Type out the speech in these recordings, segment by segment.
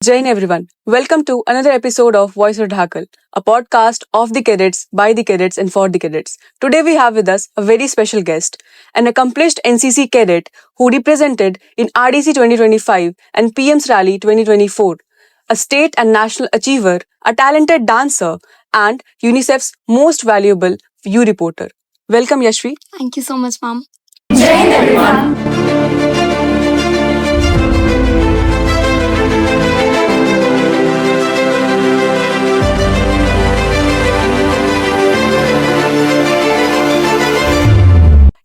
Jain everyone. Welcome to another episode of Voice of Dhakal, a podcast of the cadets, by the cadets and for the cadets. Today we have with us a very special guest, an accomplished NCC cadet who represented in RDC 2025 and PM's Rally 2024, a state and national achiever, a talented dancer, and UNICEF's most valuable U reporter. Welcome Yashvi. Thank you so much, ma'am. Jain everyone.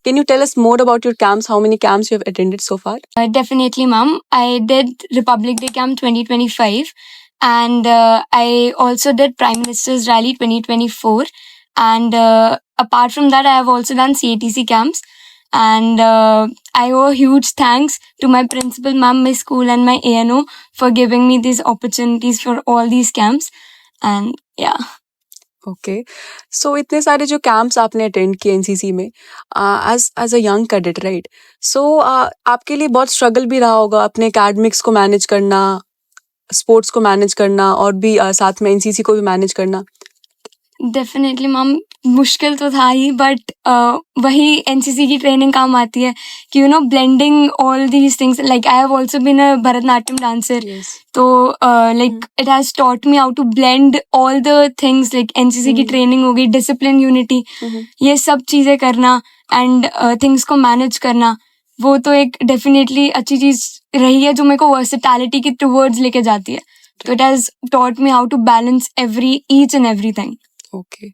Can you tell us more about your camps? How many camps you have attended so far? Definitely, ma'am. I did Republic Day Camp 2025 and I also did Prime Minister's Rally 2024. And apart from that, I have also done CATC camps. And I owe a huge thanks to my principal, ma'am, my school and my ANO for giving me these opportunities for all these camps. And yeah. Okay so इतने सारे जो camps आपने attend किए NCC में as a young cadet right so आपके लिए बहुत struggle भी रहा होगा अपने एकेडमिक्स को मैनेज करना स्पोर्ट्स को मैनेज करना और भी साथ में एनसीसी को भी मैनेज करना डेफिनेटली मैम मुश्किल तो था ही बट वही एनसीसी की ट्रेनिंग काम आती है कि you know blending all these things like I have also been a Bharatanatyam dancer तो like it has taught me how to blend all the things like NCC की ट्रेनिंग हो गई डिसिप्लिन यूनिटी ये सब चीजें करना एंड थिंग्स को manage करना वो तो एक डेफिनेटली अच्छी चीज रही है जो मेरे को वर्सेटैलिटी की टुवर्ड्स लेके जाती है तो it has taught me how to balance each and everything. Okay.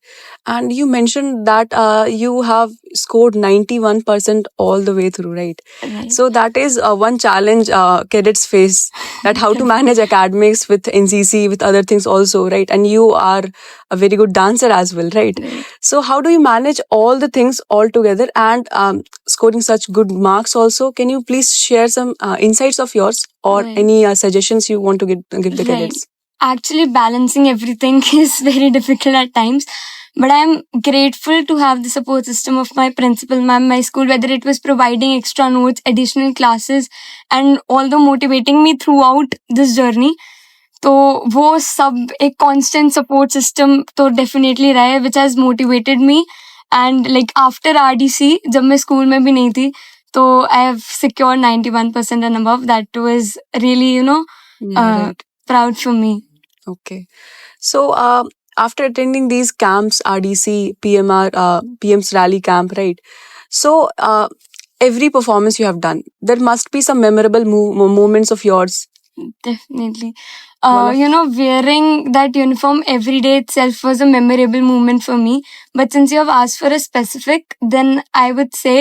And you mentioned that you have scored 91% all the way through, right? Right. So that is one challenge cadets face, that how to manage academics with NCC, with other things also, right? And you are a very good dancer as well, right? So how do you manage all the things all together and scoring such good marks also? Can you please share some insights of yours or Right. any suggestions you want to give the Right. cadets? Actually, balancing everything is very difficult at times. But I'm grateful to have the support system of my principal, ma'am, my school, whether it was providing extra notes, additional classes, and although motivating me throughout this journey. तो वो सब एक constant support system तो definitely रहा है, which has motivated me. And like after RDC, जब मैं school में भी नहीं थी, तो I have secured 91% and above. That was really, you know, Right. proud for me. Okay. So, after attending these camps, RDC, PMR, PM's Rally camp, right? So, every performance you have done, there must be some memorable moments of yours. Definitely. One of- You know, wearing that uniform every day itself was a memorable moment for me. But since you have asked for a specific, then I would say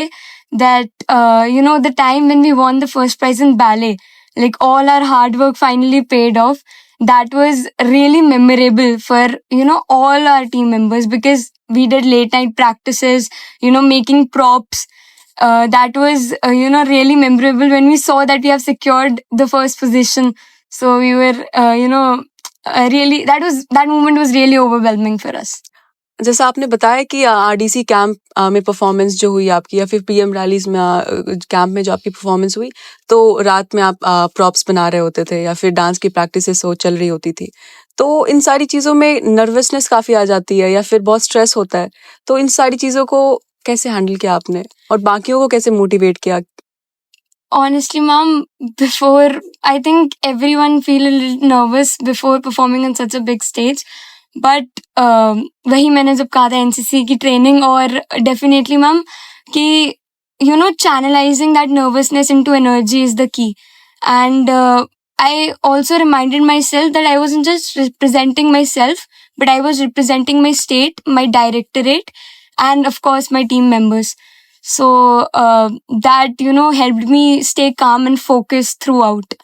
that, you know, the time when we won the first prize in ballet, like all our hard work finally paid off. That was really memorable for, you know, all our team members because we did late night practices, you know, making props. That was, you know, really memorable when we saw that we have secured the first position. So we were, you know, really, that moment was really overwhelming for us. जैसा आपने बताया कि RDC camp में performance जो हुई आपकी या फिर पीएम रैलीज में कैंप में जो आपकी परफॉर्मेंस हुई तो रात में आप प्रॉप्स बना रहे होते थे या फिर डांस की प्रैक्टिसेस हो चल रही होती थी तो इन सारी चीज़ों में नर्वसनेस काफ़ी आ जाती है या फिर बहुत स्ट्रेस होता है तो इन सारी चीज़ों को कैसे हैंडल किया आपने और बाकियों को कैसे मोटिवेट किया? Honestly, ma'am, before, I think everyone feel a little nervous before performing on such a big stage. But वही मैंने जब कहा था एनसीसी की ट्रेनिंग और डेफिनेटली मैम कि you no channelising that nervousness into energy is the key and I also reminded myself that I wasn't just representing myself, but I was representing my state, my directorate, and of course my team members. So that, you know, helped me stay calm and focused throughout.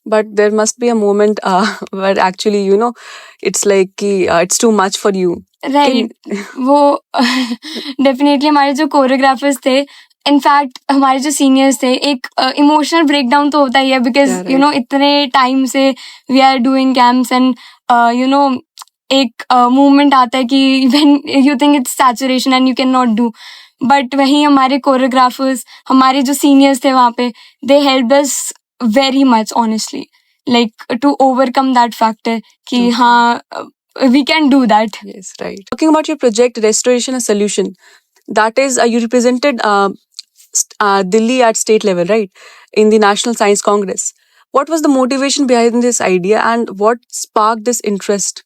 But there must be a moment where actually, you know, it's like कि it's too much for you. Right वो definitely हमारे जो choreographers थे in fact हमारे जो seniors थे एक emotional breakdown तो होता ही है बिकॉज यू नो इतने टाइम से we are doing camps and you know एक मूवमेंट आता है कि when you think it's saturation and you can not do but वहीं हमारे कोरियोग्राफर्स हमारे जो सीनियर्स थे वहाँ पे they helped us very much honestly like to overcome that factor कि Okay. हाँ we can do that. Yes, right. Talking about your project, Restoration a Solution, that is, you represented Delhi at state level, right? In the National Science Congress. What was the motivation behind this idea and what sparked this interest?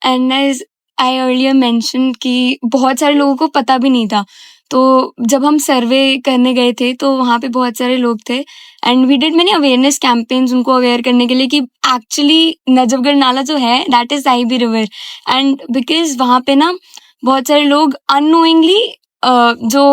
And as I earlier mention कि बहुत सारे लोगों को पता भी नहीं था. तो जब हम सर्वे करने गए थे तो वहाँ पे बहुत सारे लोग थे and we did many awareness campaigns उनको अवेयर करने के लिए कि एक्चुअली नजफगढ़ नाला जो है that is Sahibi river. And because वहाँ पे ना बहुत सारे लोग अननोइंगली जो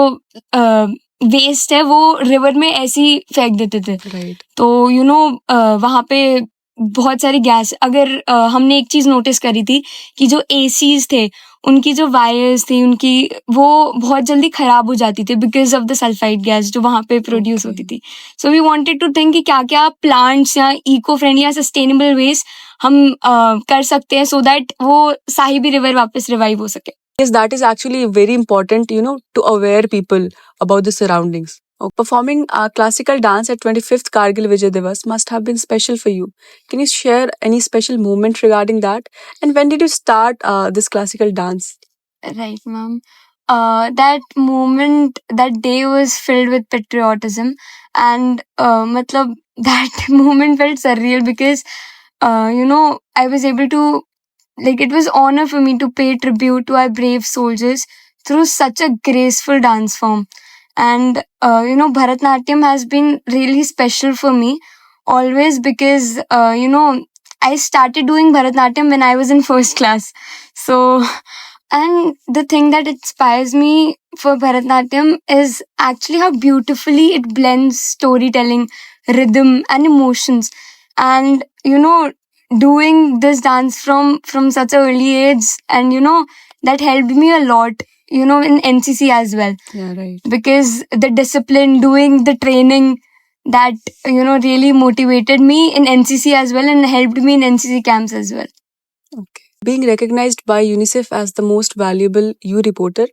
वेस्ट है वो रिवर में ऐसे ही फेंक देते थे. Right. तो यू नो वहाँ पे बहुत सारी गैस. अगर हमने एक चीज नोटिस करी थी कि जो एसीज थे उनकी जो वायर्स थी उनकी वो बहुत जल्दी खराब हो जाती थी because of the sulphide gas जो वहाँ पे प्रोड्यूस होती थी. So we wanted to think कि क्या क्या प्लांट्स या इको फ्रेंडली या सस्टेनेबल वेज हम कर सकते हैं सो दैट वो साहिबी रिवर वापस रिवाइव हो सके. Yes, that is actually very important, to aware people about the surroundings. Performing classical dance at 25th Kargil Vijay Divas must have been special for you. Can you share any special moment regarding that? And when did you start this classical dance? Right, ma'am. That moment, that day was filled with patriotism, and matlab that moment felt surreal because I was able to, like, it was honor for me to pay tribute to our brave soldiers through such a graceful dance form. And Bharatnatyam has been really special for me always because I started doing Bharatnatyam when I was in first class. So and the thing that inspires me for Bharatnatyam is actually how beautifully it blends storytelling, rhythm, and emotions. And doing this dance from such an early age, and that helped me a lot. In NCC as well, Yeah, right. because the discipline, doing the training, that really motivated me in NCC as well and helped me in NCC camps as well. Okay. Being recognized by UNICEF as the most valuable U reporter,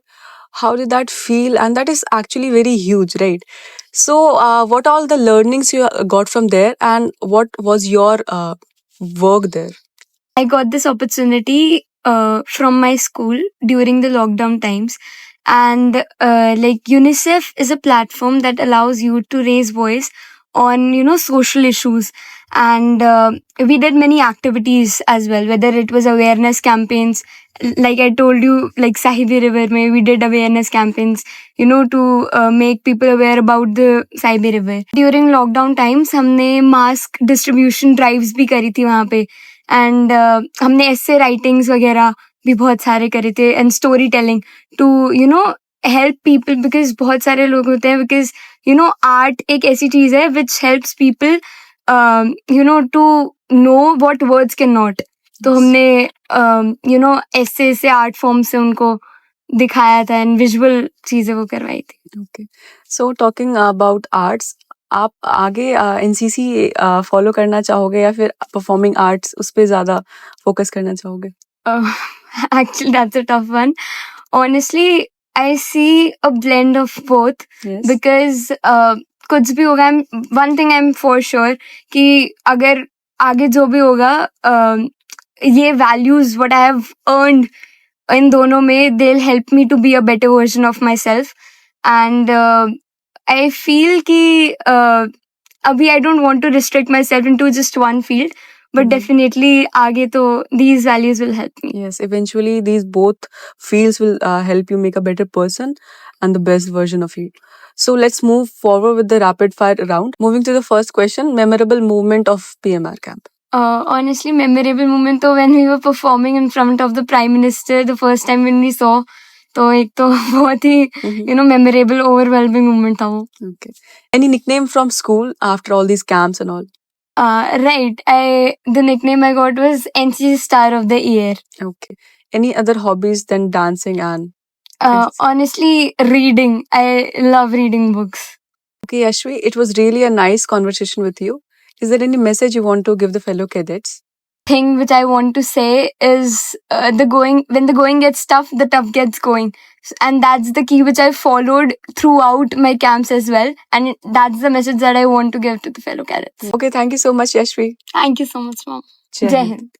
how did that feel? And that is actually very huge, right? So, what all the learnings you got from there, and what was your work there? I got this opportunity from my school during the lockdown times. And like UNICEF is a platform that allows you to raise voice on social issues. And we did many activities as well, whether it was awareness campaigns. Like I told you, like Sahibi River mein we did awareness campaigns, to make people aware about the Sahibi River. During lockdown times, हमने mask distribution drives भी करी थी वहाँ पे. And हमने ऐसे writings वगैरह भी बहुत सारे करे थे and storytelling to help people because बहुत सारे लोग होते हैं बिकॉज आर्ट एक ऐसी चीज है which helps people to know what words can not. तो हमने ऐसे ऐसे आर्ट फॉर्म से उनको दिखाया था एंड विजुअल चीजें वो करवाई थी. Okay. So, talking about arts, आप आगे एनसीसी फॉलो करना चाहोगे या फिर परफॉर्मिंग आर्ट्स उस पे ज्यादा फोकस करना चाहोगे? Actually, that's a tough one. Honestly, I see a blend of both Yes. because कुछ भी होगा, one thing I'm for sure कि अगर आगे जो भी होगा ये values what I have earned इन दोनों में they'll help me to be a better version of myself. And I feel कि अभी I don't want to restrict myself into just one field, but Mhm. definitely आगे तो these values will help me. Yes, eventually these both fields will help you make a better person and the best version of you. So let's move forward with the rapid fire round. Moving to the first question, memorable moment of PMR camp. Honestly, memorable moment तो when we were performing in front of the Prime Minister the first time when we saw, तो एक तो बहुत ही memorable, overwhelming moment था वो. Okay. Any nickname from school after all these camps and all? Right, the nickname I got was NCC Star of the Year. Okay. Any other hobbies than dancing and Honestly, reading. I love reading books. Okay, Ashwi, it was really a nice conversation with you. Is there any message you want to give the fellow cadets? thing which I want to say is when the going gets tough, the tough gets going. And that's the key which I followed throughout my camps as well. And that's the message that I want to give to the fellow cadets. Okay, thank you so much, Yashvi. Thank you so much, Mom. Jai Jai Hind. Hind.